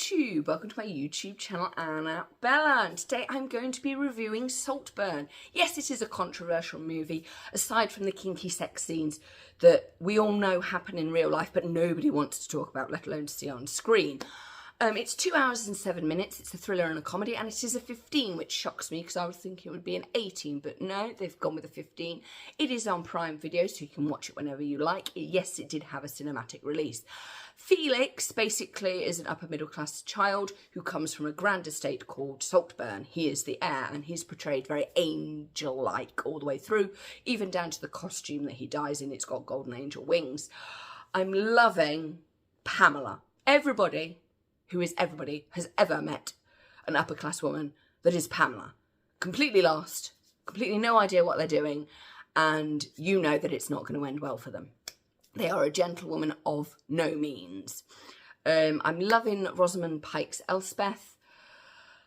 YouTube, welcome to my YouTube channel, Annabella, and today I'm going to be reviewing Saltburn. Yes, it is a controversial movie, aside from the kinky sex scenes that we all know happen in real life, but nobody wants to talk about, let alone to see on screen. It's 2 hours and 7 minutes, it's a thriller and a comedy, and it is a 15, which shocks me because I was thinking it would be an 18, but no, they've gone with a 15. It is on Prime Video, so you can watch it whenever you like. Yes, it did have a cinematic release. Felix basically is an upper middle class child who comes from a grand estate called Saltburn. He is the heir, and he's portrayed very angel-like all the way through, even down to the costume that he dies in. It's got golden angel wings. I'm loving Pamela. Everybody has ever met an upper class woman that is Pamela. Completely lost, completely no idea what they're doing, and you know that it's not going to end well for them. They are a gentlewoman of no means. I'm loving Rosamund Pike's Elspeth,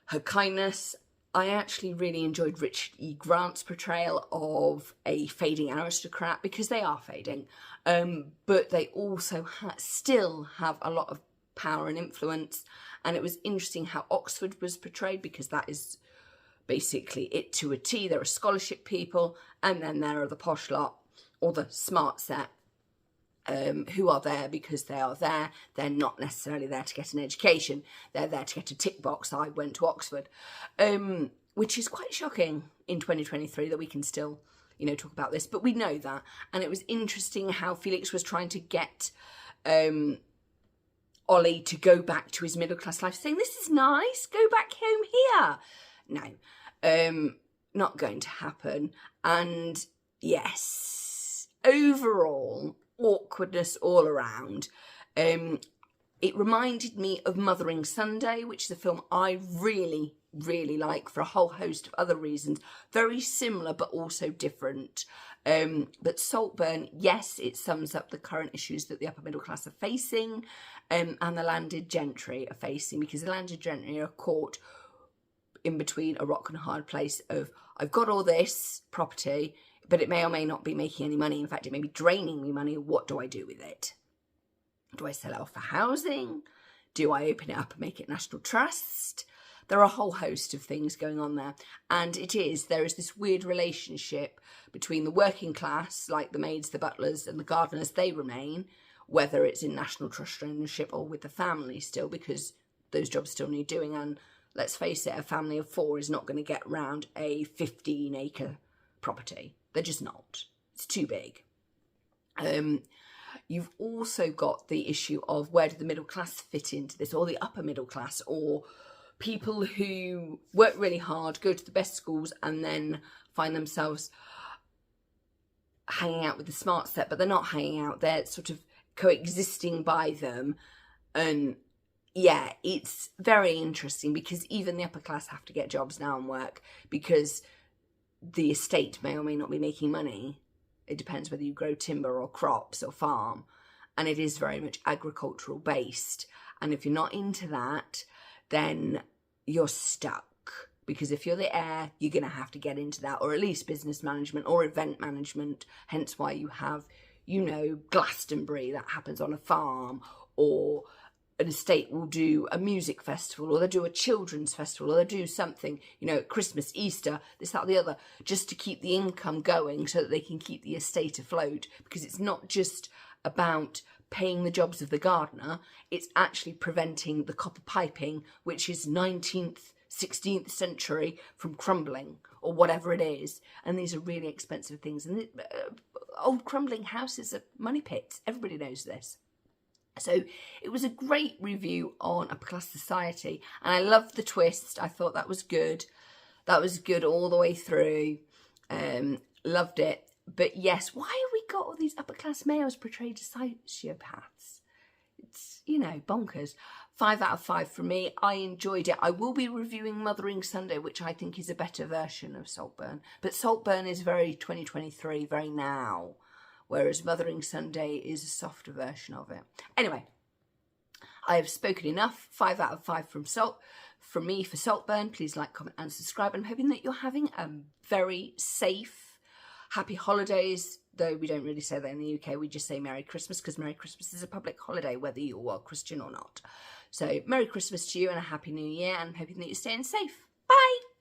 her kindness. I actually really enjoyed Richard E. Grant's portrayal of a fading aristocrat, because they are fading, but they also still have a lot of power and influence. And it was interesting how Oxford was portrayed, because that is basically it to a T. There are scholarship people, and then there are the posh lot, or the smart set, who are there because they are there. They're not necessarily there to get an education. They're there to get a tick box. I went to Oxford, which is quite shocking in 2023 that we can still, talk about this, but we know that. And it was interesting how Felix was trying to get Ollie to go back to his middle class life, saying, this is nice, go back home here. No, not going to happen. And yes, overall, awkwardness all around. It reminded me of Mothering Sunday, which is a film I really, really like for a whole host of other reasons. Very similar, but also different. But Saltburn, yes, it sums up the current issues that the upper middle class are facing, and the landed gentry are facing, because the landed gentry are caught in between a rock and a hard place of, I've got all this property, but it may or may not be making any money. In fact, it may be draining me money. What do I do with it? Do I sell it off for housing? Do I open it up and make it National Trust? There are a whole host of things going on there. And there is this weird relationship between the working class, like the maids, the butlers and the gardeners, they remain, whether it's in National Trust ownership or with the family still, because those jobs still need doing. And let's face it, a family of 4 is not going to get round a 15-acre property. They're just not. It's too big. You've also got the issue of, where do the middle class fit into this, or the upper middle class, or people who work really hard, go to the best schools, and then find themselves hanging out with the smart set, but they're not hanging out, they're sort of coexisting by them. And yeah, it's very interesting, because even the upper class have to get jobs now and work, because the estate may or may not be making money. It depends whether you grow timber or crops or farm, and it is very much agricultural based. And if you're not into that, then you're stuck, because if you're the heir, you're going to have to get into that, or at least business management or event management. Hence why you have, Glastonbury that happens on a farm, or an estate will do a music festival, or they'll do a children's festival, or they'll do something, Christmas, Easter, this, that, or the other, just to keep the income going so that they can keep the estate afloat. Because it's not just about paying the jobs of the gardener, it's actually preventing the copper piping, which is 19th, 16th century, from crumbling, or whatever it is. And these are really expensive things. And old crumbling houses are money pits. Everybody knows this. So it was a great review on upper class society, and I loved the twist. I thought that was good. That was good all the way through. Loved it. But yes, why have we got all these upper class males portrayed as sociopaths? It's, bonkers. 5 out of 5 from me. I enjoyed it. I will be reviewing Mothering Sunday, which I think is a better version of Saltburn. But Saltburn is very 2023, very now, whereas Mothering Sunday is a softer version of it. Anyway, I have spoken enough. 5 out of 5 from me for Saltburn. Please like, comment and subscribe. I'm hoping that you're having a very safe, happy holidays, though we don't really say that in the UK. We just say Merry Christmas, because Merry Christmas is a public holiday, whether you are Christian or not. So Merry Christmas to you and a Happy New Year, and I'm hoping that you're staying safe. Bye!